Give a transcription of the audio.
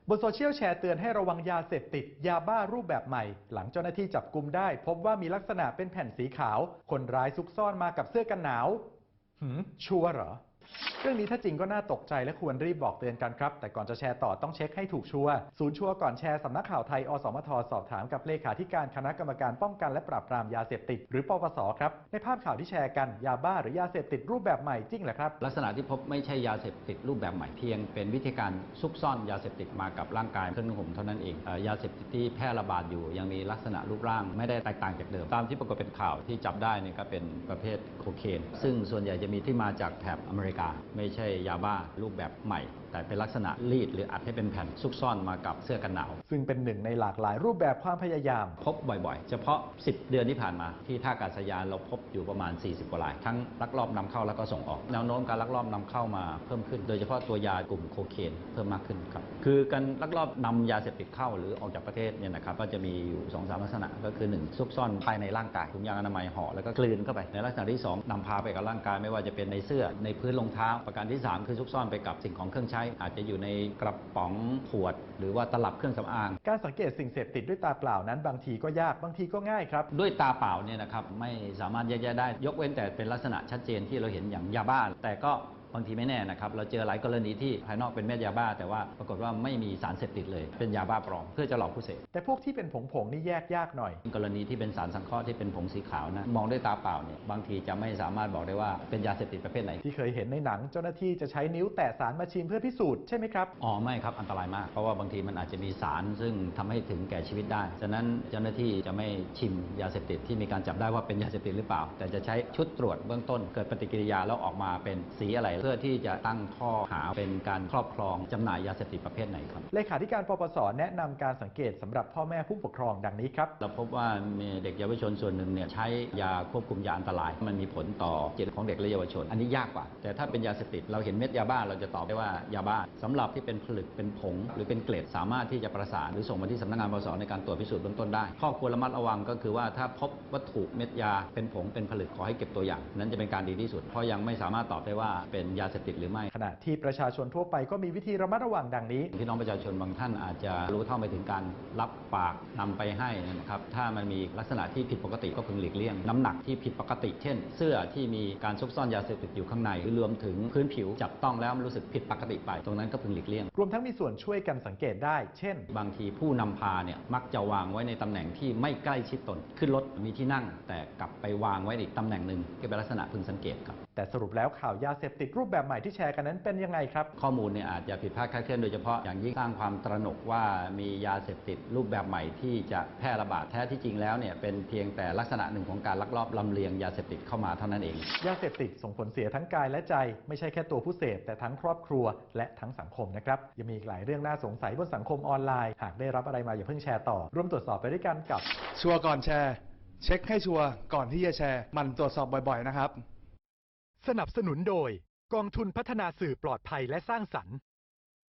บนโซเชียลแชร์เตือนให้ระวังยาเสพติดยาบ้ารูปแบบใหม่หลังเจ้าหน้าที่จับกุมได้พบว่ามีลักษณะเป็นแผ่นสีขาวคนร้ายซุกซ่อนมากับเสื้อกันหนาวชัวร์เหรอเรื่องนี้ถ้าจริงก็น่าตกใจและควรรีบบอกเตือนกันครับแต่ก่อนจะแชร์ต่อต้องเช็คให้ถูกชัวร์ศูนย์ชัวร์ก่อนแชร์สำนักข่าวไทยอสมทสอบถามกับเลขาธิการคณะกรรมการป้องกันและปราบปรามยาเสพติดหรือปปสครับในภาพข่าวที่แชร์กันยาบ้าหรือยาเสพติดรูปแบบใหม่จริงเหรอครับลักษณะที่พบไม่ใช่ยาเสพติดรูปแบบใหม่เพียงเป็นวิธีการซุกซ่อนยาเสพติดมากับร่างกายเครื่องนุ่งห่มเท่านั้นเองยาเสพติดที่แพร่ระบาดอยู่ยังมีลักษณะรูปร่างไม่ได้แตกต่างจากเดิมตามที่ปรากฏเป็นข่าวที่จับได้เนี่ยก็เป็นประเภทโคเคนซึ่งส่วนใหญ่จะมีที่มาจากแถบอเมริกาไม่ใช่ยาบ้ารูปแบบใหม่แต่เป็นลักษณะรีดหรืออัดให้เป็นแผ่นซุกซ่อนมากับเสื้อกันหนาวซึ่งเป็นหนึ่งในหลากหลายรูปแบบความพยายามพบบ่อยๆเฉพาะ10เดือนที่ผ่านมาที่ท่าอากาศยานเราพบอยู่ประมาณ40กว่ารายทั้งลักลอบนำเข้าแล้วก็ส่งออกแนวโน้มการลักลอบนำเข้ามาเพิ่มขึ้นโดยเฉพาะตัวยากลุ่มโคเคนเพิ่มมากขึ้นครับคือการลักลอบนำยาเสพติดเข้าหรือออกจากประเทศเนี่ยนะครับก็จะมีอยู่ 2-3 ลักษณะก็คือ1ซุกซ่อนภายในร่างกายถุงยางอนามัยห่อแล้วก็กลืนเข้าไปในลักษณะที่2นำพาไปกับร่างกายไม่ว่าจะเป็นในเสื้อในพื้นรองเท้าประการที่3คือซุกซ่อนไปกับสิ่งของเครื่องใช้อาจจะอยู่ในกระป๋องขวดหรือว่าตลับเครื่องสำอางการสังเกตสิ่งเสพติดด้วยตาเปล่านั้นบางทีก็ยากบางทีก็ง่ายครับด้วยตาเปล่าเนี่ยนะครับไม่สามารถแยกแยะได้ยกเว้นแต่เป็นลักษณะชัดเจนที่เราเห็นอย่างยาบ้าแต่ก็บางทีไม่แน่นะครับเราเจอหลายกรณีที่ภายนอกเป็นเม็ดยาบ้าแต่ว่าปรากฏว่าไม่มีสารเสพติดเลยเป็นยาบ้าปลอมเพื่อจะหลอกผู้เสพแต่พวกที่เป็นผงนี่แยกยากหน่อยกรณีที่เป็นสารสังเคราะห์ที่เป็นผงสีขาวนะมองด้วยตาเปล่าเนี่ยบางทีจะไม่สามารถบอกได้ว่าเป็นยาเสพติดประเภทไหนที่เคยเห็นในหนังเจ้าหน้าที่จะใช้นิ้วแตะสารมาชิมเพื่อพิสูจน์ใช่ไหมครับไม่ครับอันตรายมากเพราะว่าบางทีมันอาจจะมีสารซึ่งทำให้ถึงแก่ชีวิตได้ฉะนั้นเจ้าหน้าที่จะไม่ชิมยาเสพติดที่มีการจับได้ว่าเป็นยาเสพติดหรือเปล่าแต่จะใช้ชุดตรวจเบื้องต้นเกิดปฏิกิริยาแล้วออกมาเป็นสีอะไรเพื่อที่จะตั้งข้อหาเป็นการครอบครองจำหน่ายยาเสพติดประเภทไหนครับเลขาธิการปปสแนะนำการสังเกตสำหรับพ่อแม่ผู้ปกครองดังนี้ครับเราพบว่ามีเด็กเยาวชนส่วนหนึ่งเนี่ยใช้ยาควบคุมยาอันตรายมันมีผลต่อจิตของเด็กและเยาวชนอันนี้ยากกว่าแต่ถ้าเป็นยาเสพติดเราเห็นเม็ดยาบ้าเราจะตอบได้ว่ายาบ้าสำหรับที่เป็นผลึกเป็นผงหรือเป็นเกล็ดสามารถที่จะประสานหรือส่งมาที่สำนักงานปปสในการตรวจพิสูจน์เบื้องต้นได้ข้อควรระมัดระวังก็คือว่าถ้าพบวัตถุเม็ดยาเป็นผงเป็นผลึกขอให้เก็บตัวอย่างนั้นจะเป็นการดีที่สุดเพราะยังไม่สามารถตอบได้ว่าเป็นยาเสพติดหรือไม่ขณะที่ประชาชนทั่วไปก็มีวิธีระมัดระวังดังนี้พี่น้องประชาชนบางท่านอาจจะรู้เท่าไม่ถึงการรับปากนำไปให้นะครับถ้ามันมีลักษณะที่ผิดปกติก็พึงหลีกเลี่ยงน้ำหนักที่ผิดปกติเช่นเสื้อที่มีการซุกซ่อนยาเสพติดอยู่ข้างในหรือรวมถึงพื้นผิวจับต้องแล้วมันรู้สึกผิดปกติไปตรงนั้นก็พึงหลีกเลี่ยงรวมทั้งมีส่วนช่วยกันสังเกตได้เช่นบางทีผู้นำพาเนี่ยมักจะวางไว้ในตำแหน่งที่ไม่ใกล้ชิดตนขึ้นรถมีที่นั่งแต่กลับไปวางไว้อีกตำแหน่งหนึ่งก็เป็นลักษณะพึงสังเกตครับแต่สรุปแล้วข่าวยาเสพติดรูปแบบใหม่ที่แชร์กันนั้นเป็นยังไงครับข้อมูลเนี่ยอาจจะผิดพลาดคลาดเคลื่อนโดยเฉพาะอย่างยิ่งสร้างความตระหนกว่ามียาเสพติดรูปแบบใหม่ที่จะแพร่ระบาดแท้ที่จริงแล้วเนี่ยเป็นเพียงแต่ลักษณะหนึ่งของการลักลอบลำเลียงยาเสพติดเข้ามาเท่านั้นเองยาเสพติดส่งผลเสียทั้งกายและใจไม่ใช่แค่ตัวผู้เสพแต่ทั้งครอบครัวและทั้งสังคมนะครับยังมีอีกหลายเรื่องน่าสงสัยบนสังคมออนไลน์หากได้รับอะไรมาอย่าเพิ่งแชร์ต่อร่วมตรวจสอบไปด้วยกันกับชัวร์ก่อนแชร์เช็คให้ชัวร์ก่อนที่จะแชร์มันตรวจสอบบ่อยๆนะครับสนับสนุนโดยกองทุนพัฒนาสื่อปลอดภัยและสร้างสรรค์